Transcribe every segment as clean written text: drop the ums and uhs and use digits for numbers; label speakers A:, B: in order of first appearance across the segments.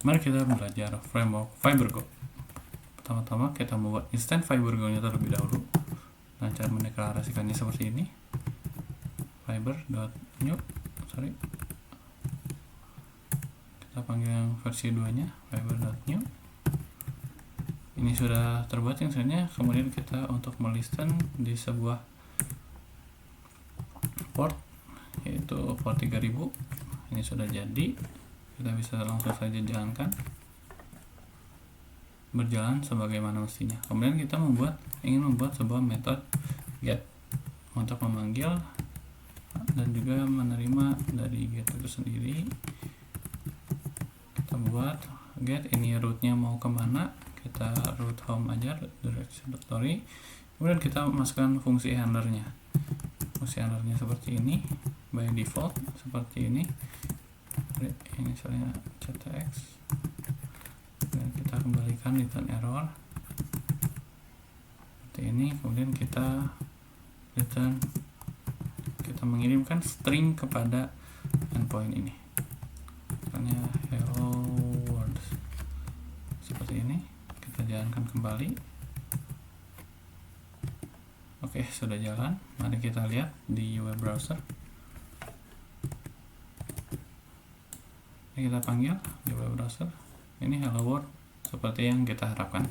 A: Mari kita belajar framework FiberGo. Pertama-tama kita membuat instance FiberGo-nya terlebih dahulu. Nah, cara mendeklarasikannya seperti ini. Fiber.new, kita panggil yang versi 2-nya, fiber.new. Ini sudah terbuat instance-nya. Kemudian kita untuk melisten di sebuah port, yaitu port 3000. Ini sudah jadi. Kita bisa langsung saja jalankan, berjalan sebagaimana mestinya. Kemudian kita ingin membuat sebuah metode get untuk memanggil dan juga menerima dari get itu sendiri. Kita buat get, ini rootnya mau kemana, kita root home aja, directory. Kemudian kita masukkan fungsi handlernya. Fungsi handlernya seperti ini, by default seperti ini. Ini misalnya ctx, dan kita kembalikan return error seperti ini. Kemudian kita return, kita mengirimkan string kepada endpoint ini, misalnya hello world seperti ini. Kita jalankan kembali. Oke, sudah jalan. Mari kita lihat di web browser. Kita panggil di web browser, ini hello world seperti yang kita harapkan.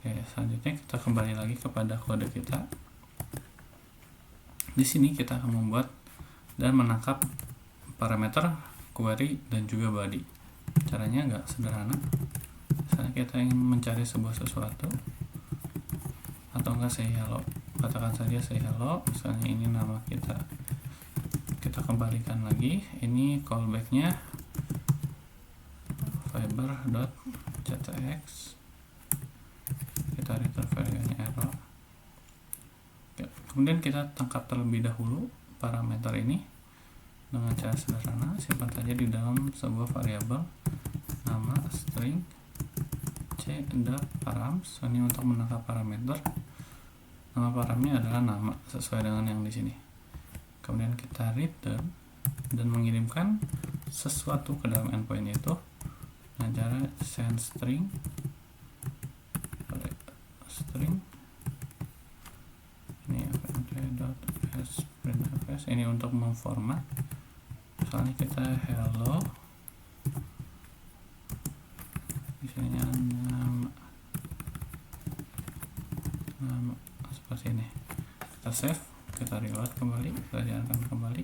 A: Oke, selanjutnya kita kembali lagi kepada kode kita. Di sini kita akan membuat dan menangkap parameter query dan juga body. Caranya agak sederhana. Misalnya kita ingin mencari sebuah sesuatu, atau enggak say hello, katakan saja say hello. Misalnya ini nama kita. Kita kembalikan lagi, ini callbacknya fiber.ctx, kita return value-nya error. Kemudian kita tangkap terlebih dahulu parameter ini dengan cara sederhana. Simpan saja di dalam sebuah variabel nama string c.params. Ini untuk menangkap parameter. Nama paramnya adalah nama sesuai dengan yang di sini. Kemudian kita return dan mengirimkan sesuatu ke dalam endpoint itu. Nah, cara send string ini printfs, ini untuk memformat. Misalnya kita hello, misalnya nama seperti ini. Kita save, kita reload kembali, kita jalankan kembali.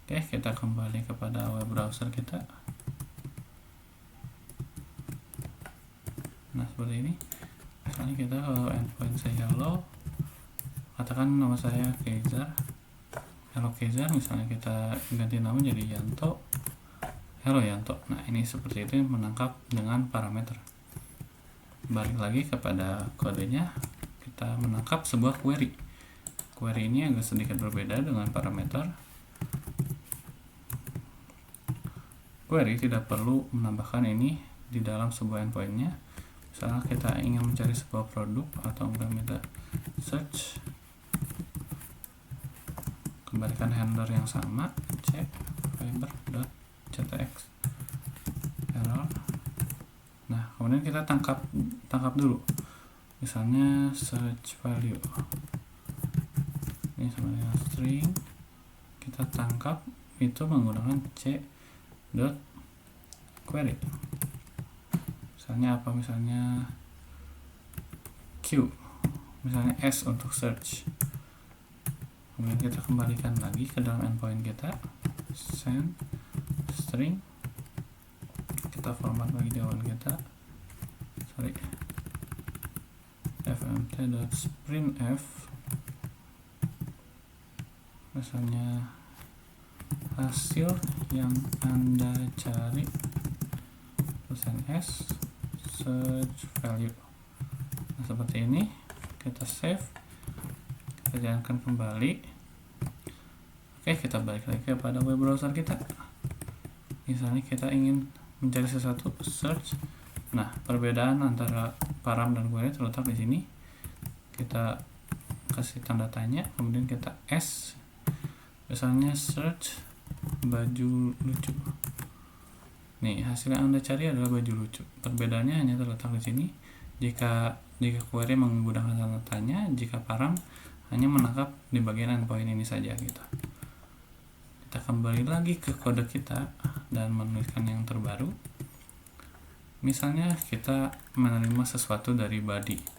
A: Oke, kita kembali kepada web browser kita. Nah, seperti ini. Misalnya kita kalau endpoint saya hello, katakan nama saya Kaiser, hello Kaiser. Misalnya kita ganti nama jadi Yanto, hello Yanto. Nah, ini seperti itu menangkap dengan parameter. Balik lagi kepada kodenya, kita menangkap sebuah query. Query ini agak sedikit berbeda dengan parameter. Query tidak perlu menambahkan ini di dalam sebuah endpointnya. Misalnya kita ingin mencari sebuah produk atau enggak minta search, kembalikan handler yang sama, cek fiber.ctx error. Nah, kemudian kita tangkap dulu. Misalnya search value. Ini sama dengan string, kita tangkap itu menggunakan c.query. Misalnya apa? Misalnya Q, misalnya S untuk search. Kemudian kita kembalikan lagi ke dalam endpoint kita, send string, kita format lagi jawaban kita, fmt.sprintf, misalnya hasil yang Anda cari %s search value. Nah, seperti ini. Kita save, kita jalankan kembali. Oke, kita balik lagi kepada web browser kita. Misalnya kita ingin mencari sesuatu, search. Nah, perbedaan antara param dan query terletak di sini. Kita kasih tanda tanya, kemudian kita S, misalnya search baju lucu. Nih, hasil yang Anda cari adalah baju lucu. Perbedaannya hanya terletak di sini. Jika query menggunakan tanda tanya, jika param hanya menangkap di bagian endpoint ini saja gitu. Kita kembali lagi ke kode kita dan menuliskan yang terbaru. Misalnya kita menerima sesuatu dari body.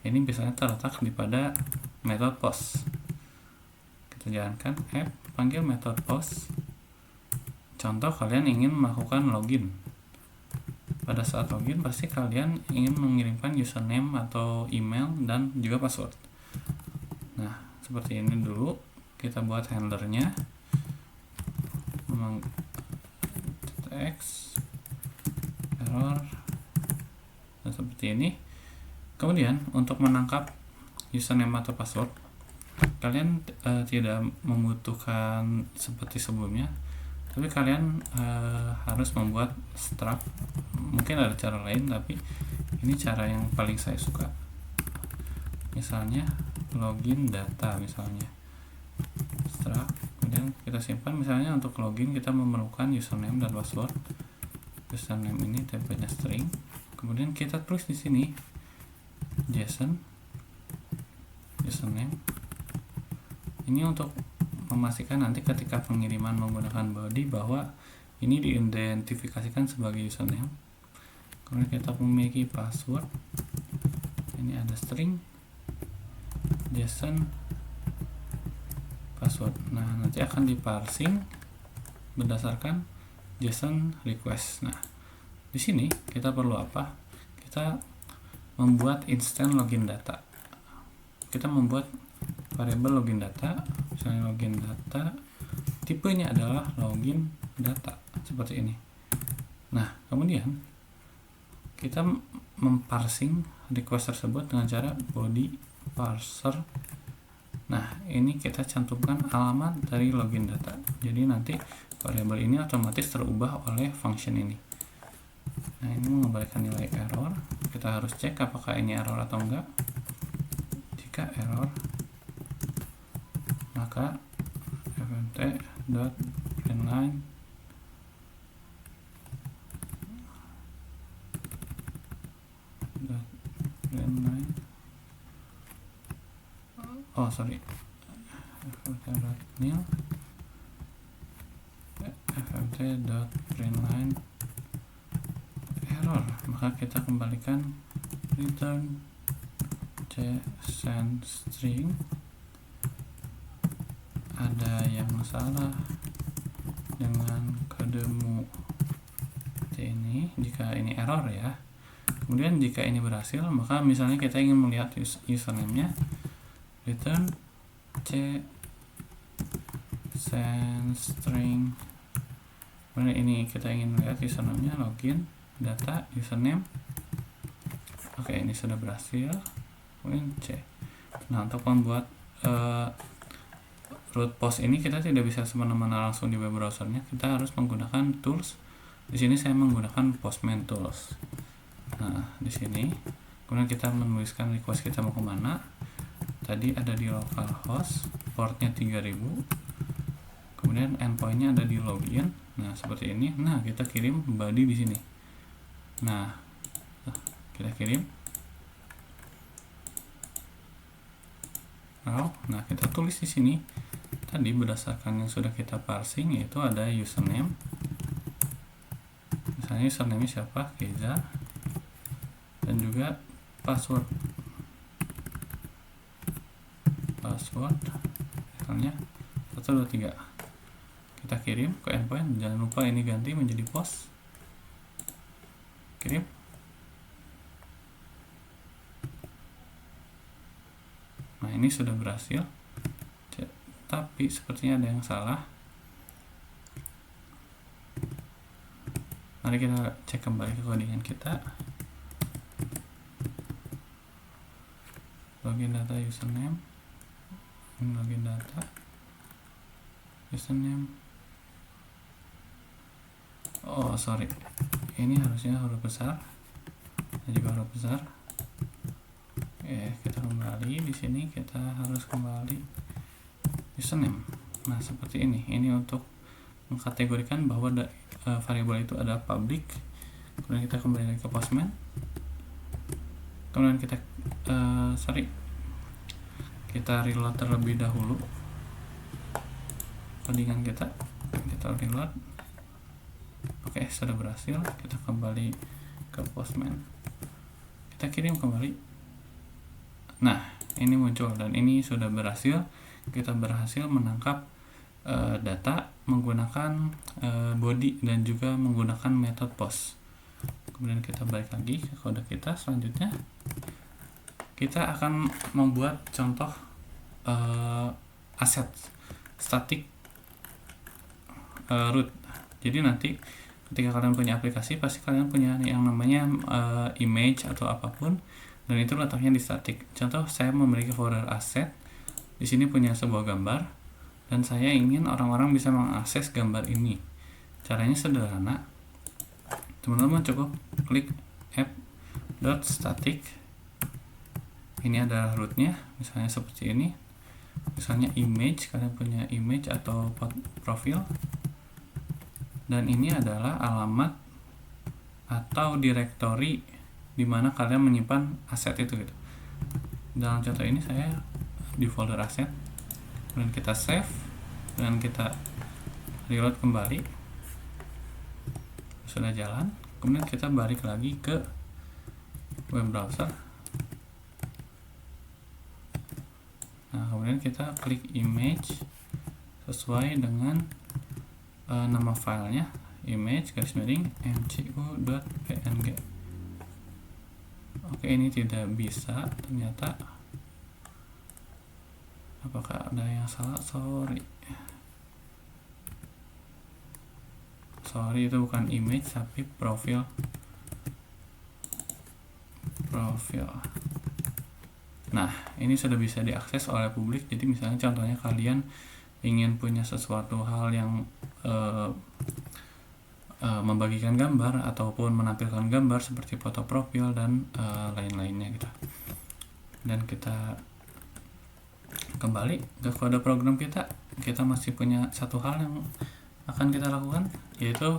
A: Ini biasanya terletak di pada method post. Kita jalankan app, panggil method post. Contoh, kalian ingin melakukan login. Pada saat login pasti kalian ingin mengirimkan username atau email dan juga password. Nah, seperti ini dulu kita buat handlernya. Text error dan seperti ini. Kemudian untuk menangkap username atau password, kalian tidak membutuhkan seperti sebelumnya, tapi kalian harus membuat struct. Mungkin ada cara lain, tapi ini cara yang paling saya suka. Misalnya login data, misalnya struct, kemudian kita simpan. Misalnya untuk login kita memerlukan username dan password. Username ini tempenya string, kemudian kita tulis di sini JSON username. Ini untuk memastikan nanti ketika pengiriman menggunakan body bahwa ini diidentifikasikan sebagai username. Kemudian kita memiliki password. Ini ada string JSON password. Nah, nanti akan diparsing berdasarkan JSON request. Nah, di sini kita perlu apa? Kita membuat instant login data. Kita membuat variabel login data, misalnya login data, tipenya adalah login data seperti ini. Nah, kemudian kita memparsing request tersebut dengan cara body parser. Nah, ini kita cantumkan alamat dari login data. Jadi nanti variabel ini otomatis terubah oleh function ini. Nah, ini mengembalikan nilai error. Kita harus cek apakah ini error atau enggak. Jika error, maka fmt.println fmt.println error, maka kita kembalikan return send string. Ada yang salah dengan kodemu seperti ini jika ini error ya. Kemudian jika ini berhasil, maka misalnya kita ingin melihat username-nya, return send string. Kemudian ini kita ingin melihat username-nya, login data username. Oke, ini sudah berhasil. Kemudian C. Nah, untuk membuat root post ini kita tidak bisa semena-mena langsung di web browsernya. Kita harus menggunakan tools. Di sini saya menggunakan Postman tools. Nah, di sini kemudian kita menuliskan request kita mau kemana. Tadi ada di localhost, portnya 3000. Kemudian endpointnya ada di login. Nah, seperti ini. Nah, kita kirim body di sini. Nah, kita kirim. Nah, kita tulis di sini. Tadi berdasarkan yang sudah kita parsing, yaitu ada username. Misalnya username siapa? Keza. Dan juga password. Misalnya 123. Kita kirim ke endpoint. Jangan lupa ini ganti menjadi post. Kirim. Nah, ini sudah berhasil. Tapi sepertinya ada yang salah. Mari kita cek kembali ke codingan kita. Login data username. Login data username. Oh, sorry. Ini harusnya huruf besar. Ini juga huruf besar. Kita kembali di sini, kita harus kembali username. Nah, seperti ini. Ini untuk mengkategorikan bahwa variabel itu adalah public. Kemudian kita kembali lagi ke Postman, kemudian kita kita reload terlebih dahulu codingan kita reload. Oke, sudah berhasil. Kita kembali ke Postman, kita kirim kembali. Nah, ini muncul dan ini sudah berhasil. Kita berhasil menangkap data menggunakan body dan juga menggunakan metode post. Kemudian kita balik lagi ke kode kita. Selanjutnya kita akan membuat contoh aset static root. Jadi nanti ketika kalian punya aplikasi, pasti kalian punya yang namanya image atau apapun, dan itu letaknya di static. Contoh, saya memiliki folder aset, di sini punya sebuah gambar, dan saya ingin orang-orang bisa mengakses gambar ini. Caranya sederhana, teman-teman cukup klik app.static. Ini adalah rootnya, misalnya seperti ini. Misalnya image, kalian punya image atau profil, dan ini adalah alamat atau directory di mana kalian menyimpan aset itu gitu. Dalam contoh ini saya di folder aset, kemudian kita save dan kita reload kembali. Sudah jalan. Kemudian kita balik lagi ke web browser. Nah, kemudian kita klik image sesuai dengan nama filenya, image _mcu.png. Oke, ini tidak bisa ternyata. Apakah ada yang salah? Sorry, itu bukan image tapi profil. Nah, ini sudah bisa diakses oleh publik. Jadi misalnya contohnya kalian ingin punya sesuatu hal yang membagikan gambar ataupun menampilkan gambar seperti foto profil dan lain-lainnya gitu. Dan kita kembali ke kode program kita masih punya satu hal yang akan kita lakukan, yaitu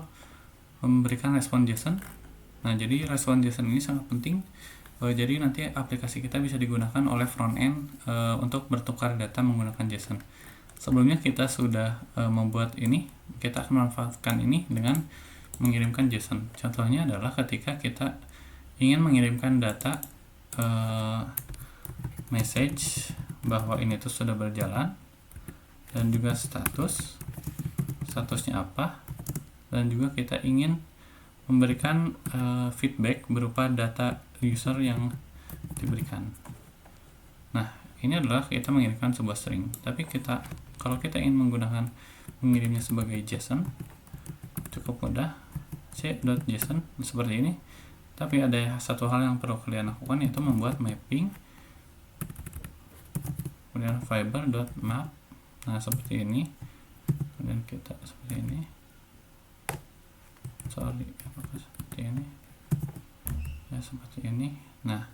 A: memberikan respon JSON. Nah, jadi respon JSON ini sangat penting. Jadi nanti aplikasi kita bisa digunakan oleh front end untuk bertukar data menggunakan JSON. Sebelumnya kita sudah membuat ini, kita akan memanfaatkan ini dengan mengirimkan JSON. Contohnya adalah ketika kita ingin mengirimkan data message bahwa ini tuh sudah berjalan, dan juga statusnya apa, dan juga kita ingin memberikan feedback berupa data user yang diberikan. Nah, ini adalah kita mengirimkan sebuah string, tapi kalau kita ingin mengirimnya sebagai JSON, cukup mudah, c.json seperti ini. Tapi ada satu hal yang perlu kalian lakukan, yaitu membuat mapping, kemudian fiber.map. Nah, seperti ini. Kemudian kita seperti ini. Apakah seperti ini? Ya, seperti ini. Nah,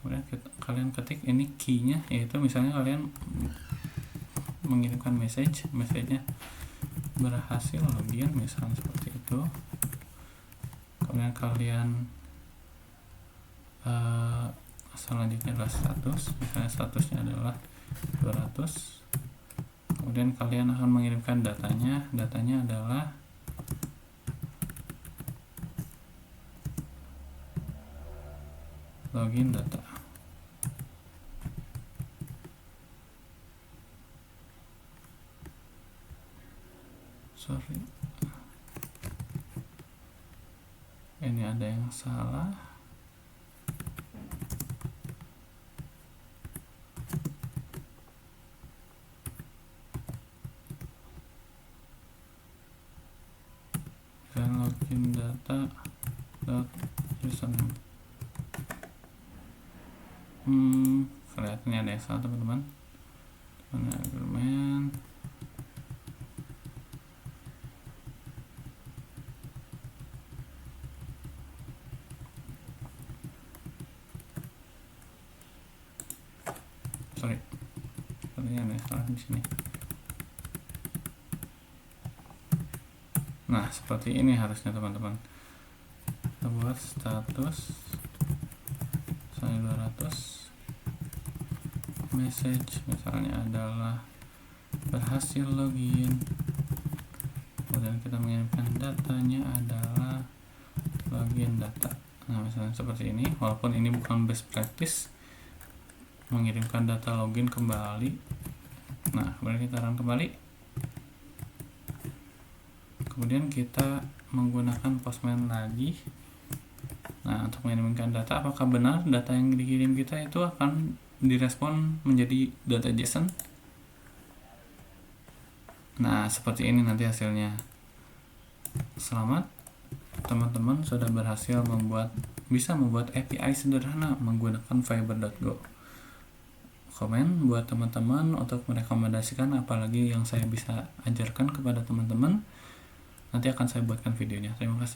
A: kemudian kalian ketik ini key-nya, yaitu misalnya kalian mengirimkan message-nya berhasil login, misalnya seperti itu. Kemudian kalian selanjutnya adalah status, misalnya statusnya adalah 200. Kemudian kalian akan mengirimkan datanya adalah login data. Sorry, ini ada yang salah. Dan login data .json. Kelihatannya ada yang salah, teman-teman. Argumen. Sorry, sepertinya ada yang salah di sini. Nah, seperti ini harusnya teman-teman. Kita buat status 200 message misalnya adalah berhasil login, kemudian kita mengirimkan datanya adalah login data. Nah, misalnya seperti ini, walaupun ini bukan best practice mengirimkan data login kembali. Nah, kemudian kita run kembali, kemudian kita menggunakan Postman lagi. Nah, untuk mengirimkan data, apakah benar data yang dikirim kita itu akan direspon menjadi data JSON? Nah, seperti ini nanti hasilnya. Selamat, teman-teman sudah berhasil bisa membuat API sederhana menggunakan Fiverr.go. Komen buat teman-teman untuk merekomendasikan apalagi yang saya bisa ajarkan kepada teman-teman. Nanti akan saya buatkan videonya. Terima kasih.